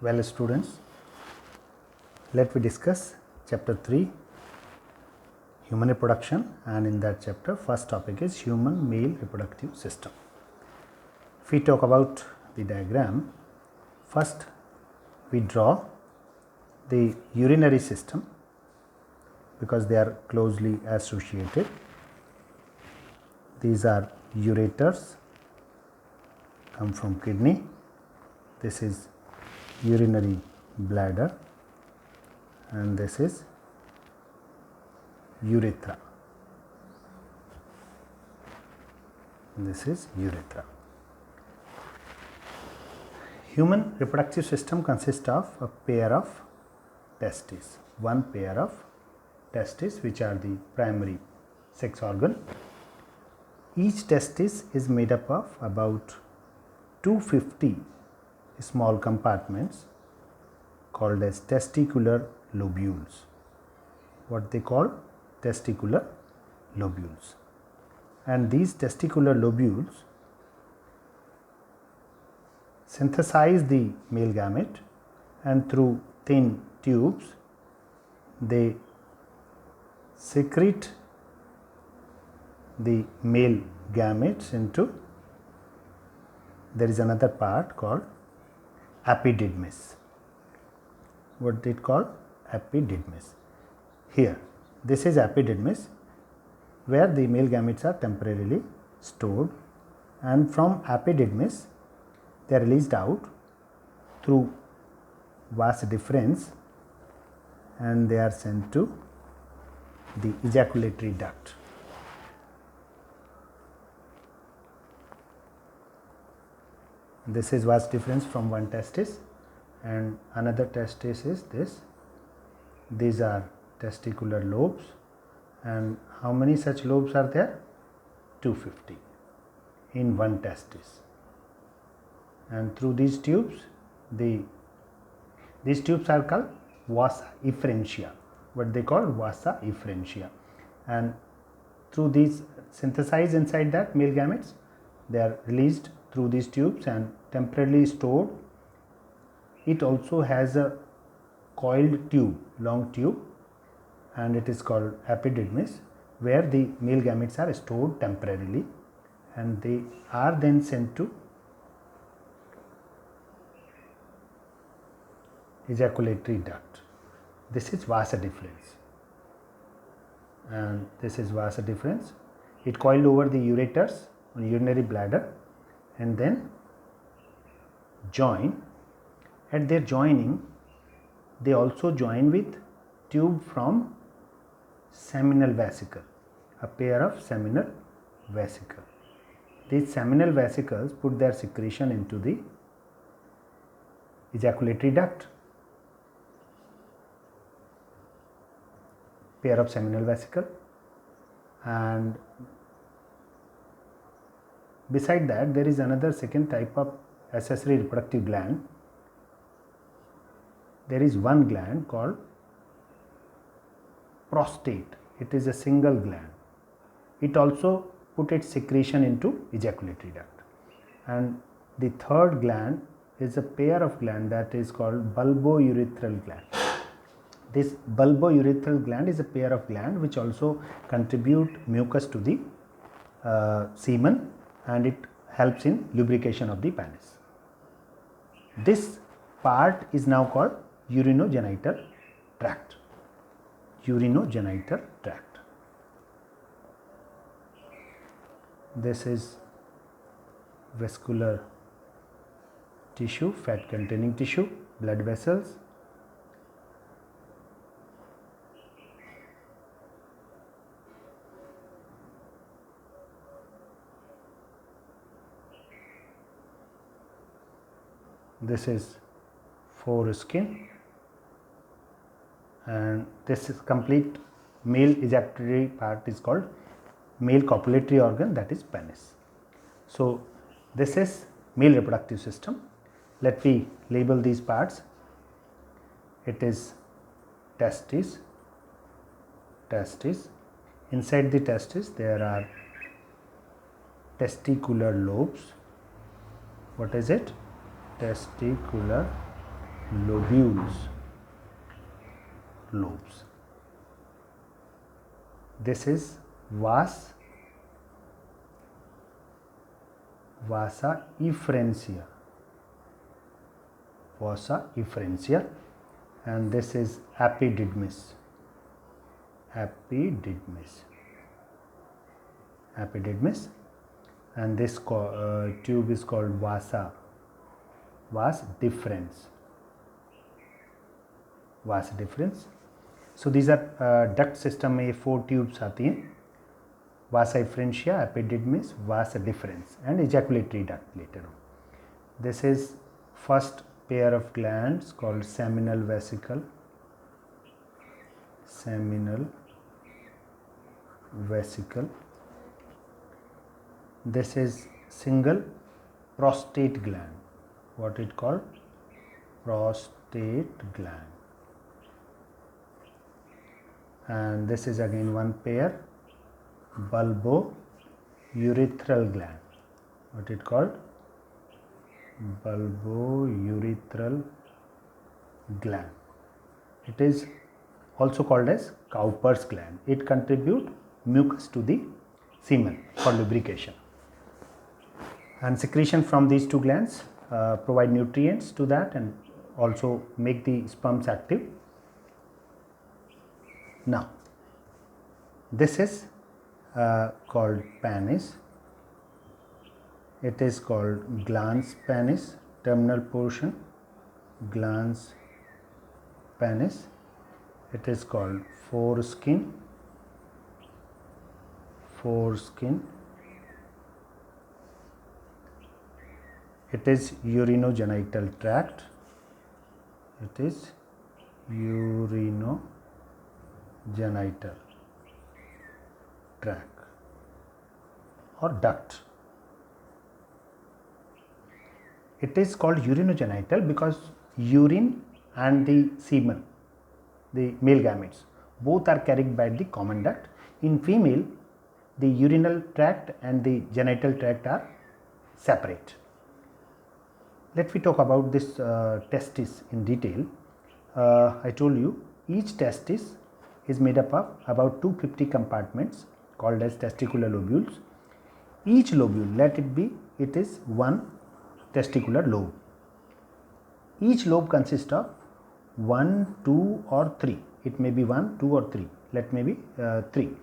Well, students, let me discuss chapter 3, human reproduction, and in that chapter first topic is human male reproductive system. If we talk about the diagram, first we draw the urinary system because they are closely associated. These are ureters, come from kidney. This is urinary bladder and this is urethra. This is urethra. Human reproductive system consists of a pair of testes, one pair of testes which are the primary sex organ. Each testis is made up of about 250 small compartments called as testicular lobules. What they call testicular lobules. And these testicular lobules synthesize the male gamete, and through thin tubes they secrete the male gametes into, there is another part called epididymis. What they call epididymis. Here, this is epididymis where the male gametes are temporarily stored, and from epididymis they are released out through vas deferens and they are sent to the ejaculatory duct. This is vas deferens from one testis and another testis is this. These are testicular lobes, and how many such lobes are there? 250 in one testis. And through these tubes, these tubes are called vasa efferentia. What they call vasa efferentia. And through these synthesized inside that male gametes, they are released through these tubes and temporarily stored. It also has a coiled tube, long tube, and it is called epididymis, where the male gametes are stored temporarily and they are then sent to ejaculatory duct. This is vasa deferens and this is vasa deferens. It coiled over the ureters on urinary bladder and then join. At their joining, they also join with tube from seminal vesicle, a pair of seminal vesicle. These seminal vesicles put their secretion into the ejaculatory duct. Pair of seminal vesicle, and beside that there is another second type of accessory reproductive gland. There is one gland called prostate. It is a single gland. It also put its secretion into ejaculatory duct. And the third gland is a pair of gland that is called bulbourethral gland. This bulbourethral gland is a pair of gland which also contribute mucus to the semen, and it helps in lubrication of the penis. This part is now called urinogenital tract. Urinogenital tract. This is vascular tissue, fat containing tissue, blood vessels. This is foreskin, and this is complete male ejaculatory part is called male copulatory organ, that is penis. So this is male reproductive system. Let me label these parts. It is testis. Inside the testis there are testicular lobes. What is it? Testicular lobules, lobes. This is vas, vasa efferentia, vasa efferentia, and this is epididymis, epididymis, epididymis, and this tube is called vasa, vas deferens, vas deferens. So these are duct system में 4 tubes आती हैं, vasa efferentia, epididymis, vas deferens, and ejaculatory duct later on. This is first pair of glands called seminal vesicle, seminal vesicle. This is single prostate gland, what it called, prostate gland. And this is again one pair, bulbourethral gland, what it called, bulbourethral gland. It is also called as Cowper's gland. It contributes mucus to the semen for lubrication. And secretion from these two glands provide nutrients to that and also make the sperms active. Now, this is called penis. It is called glans penis, terminal portion, glans penis. It is called foreskin, foreskin. It is urinogenital tract. It is urinogenital tract or duct. It is called urinogenital because urine and the semen, the male gametes, both are carried by the common duct. In female, the urinal tract and the genital tract are separate. Let me talk about this testis in detail. I told you each testis is made up of about 250 compartments called as testicular lobules. Each lobule, let it be, it is one testicular lobe. Each lobe consists of 1, 2 or 3. It may be 1, 2 or 3. Let me be 3.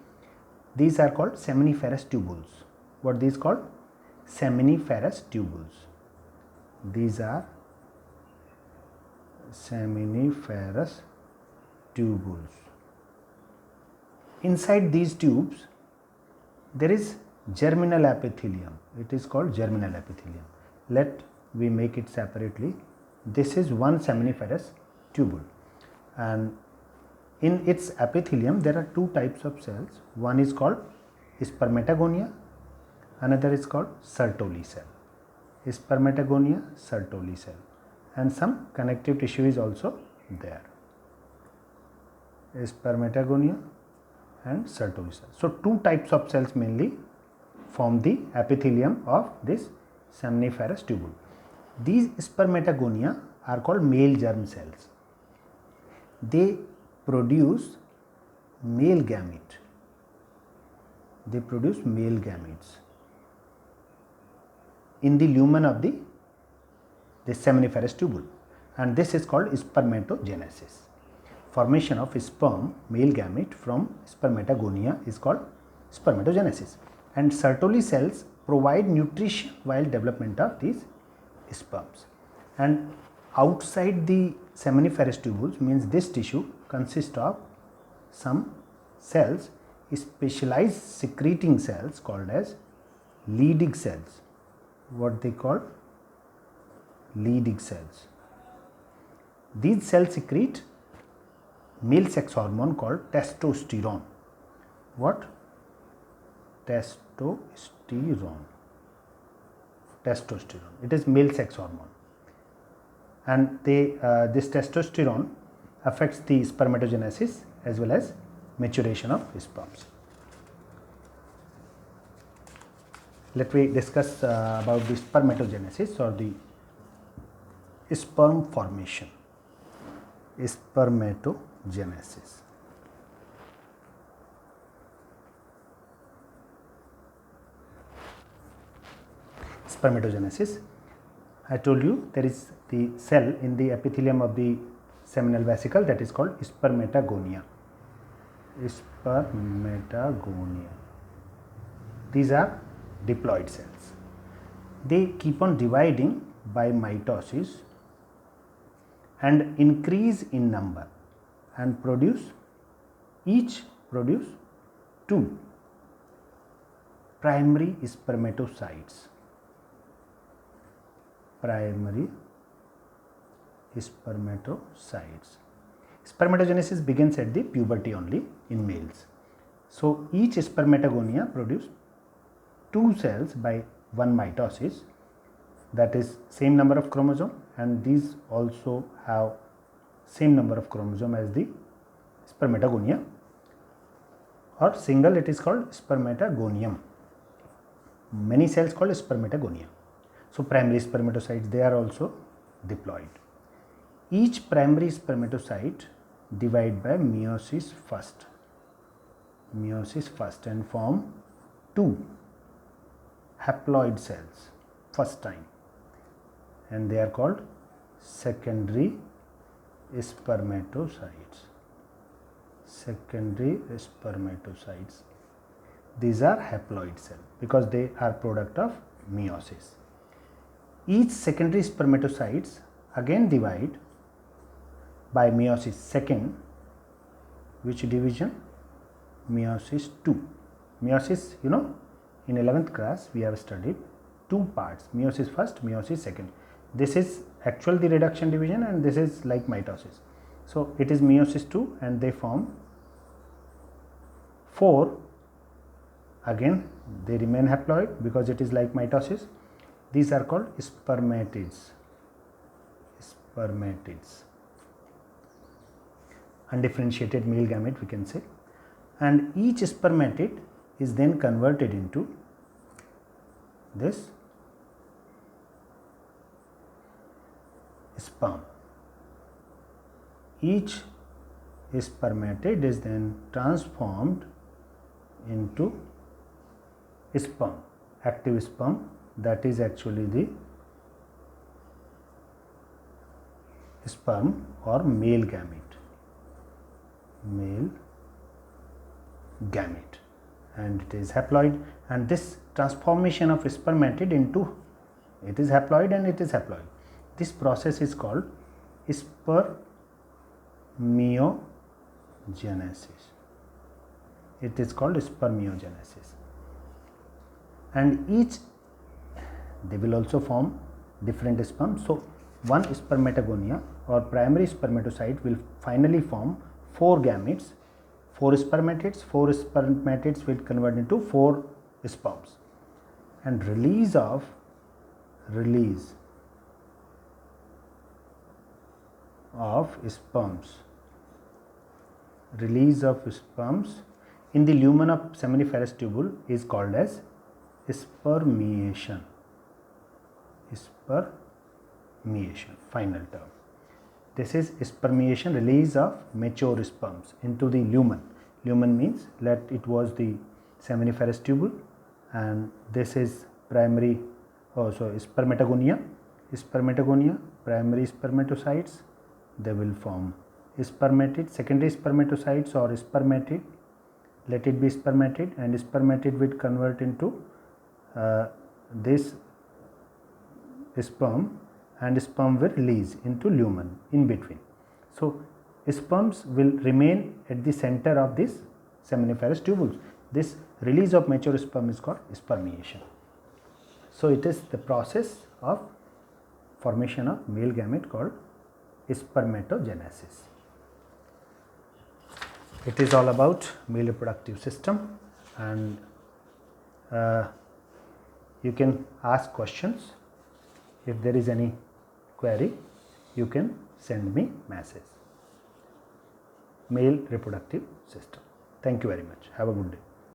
These are called seminiferous tubules. What these called? Seminiferous tubules. These are seminiferous tubules. Inside these tubes, there is germinal epithelium. It is called germinal epithelium. Let we make it separately. This is one seminiferous tubule, and in its epithelium there are two types of cells. One is called spermatogonia, another is called Sertoli cell. Spermatogonia, Sertoli cell, and some connective tissue is also there. Spermatogonia and Sertoli cell. So two types of cells mainly form the epithelium of this seminiferous tubule. These spermatogonia are called male germ cells. They produce male gamete. They produce male gametes in the lumen of the seminiferous tubule, and this is called spermatogenesis. Formation of sperm, male gamete from spermatogonia is called spermatogenesis, and Sertoli cells provide nutrition while development of these sperms. And outside the seminiferous tubules means this tissue consists of some cells, specialized secreting cells called as Leydig cells. What they call? Leydig cells. These cells secrete male sex hormone called testosterone. What? Testosterone. Testosterone. It is male sex hormone, and this testosterone affects the spermatogenesis as well as maturation of sperms. Let me discuss about the spermatogenesis or the sperm formation. spermatogenesis. Spermatogenesis. I told you there is the cell in the epithelium of the seminal vesicle that is called spermatogonia. Spermatogonia. These are diploid cells. They keep on dividing by mitosis and increase in number and each produce two primary spermatocytes. Primary spermatocytes. Spermatogenesis begins at the puberty only in males. So each spermatogonia produce two cells by one mitosis, that is same number of chromosome, and these also have same number of chromosome as the spermatogonia, or single it is called spermatogonium. Many cells called spermatogonia. So primary spermatocytes, they are also diploid. Each primary spermatocyte divide by meiosis first and form two haploid cells first time, and they are called secondary spermatocytes. Secondary spermatocytes. These are haploid cells because they are product of meiosis. Each secondary spermatocytes again divide by meiosis second. Which division? Meiosis 2. Meiosis, in 11th class we have studied two parts, meiosis first, meiosis second. This is actual the reduction division and this is like mitosis. So it is meiosis 2 and they form 4. Again they remain haploid because it is like mitosis. These are called spermatids. Undifferentiated male gamete we can say. And each spermatid is then converted into this sperm. Each spermatid is then transformed into sperm, active sperm, that is actually the sperm or male gamete. And it is haploid, and this transformation of spermatid into it is haploid and it is haploid. This process is called spermiogenesis. It is called spermiogenesis. And they will also form different sperm. So one spermatogonia or primary spermatocyte will finally form 4 gametes, 4 spermatids. 4 spermatids will convert into 4 sperms, and release of sperms in the lumen of seminiferous tubule is called as spermiation. Final term. This is spermiation, release of mature sperms into the lumen. Lumen means that it was the seminiferous tubule, and this is primary, spermatogonia, primary spermatocytes, they will form spermatid, secondary spermatocytes or spermatid, let it be spermatid, and spermatid will convert into this sperm, and sperm will release into lumen in between. So sperms will remain at the center of this seminiferous tubules. This release of mature sperm is called spermiation. So it is the process of formation of male gamete called spermatogenesis. It is all about male reproductive system, and you can ask questions. If there is any query, you can send me message. Male reproductive system. Thank you very much. Have a good day.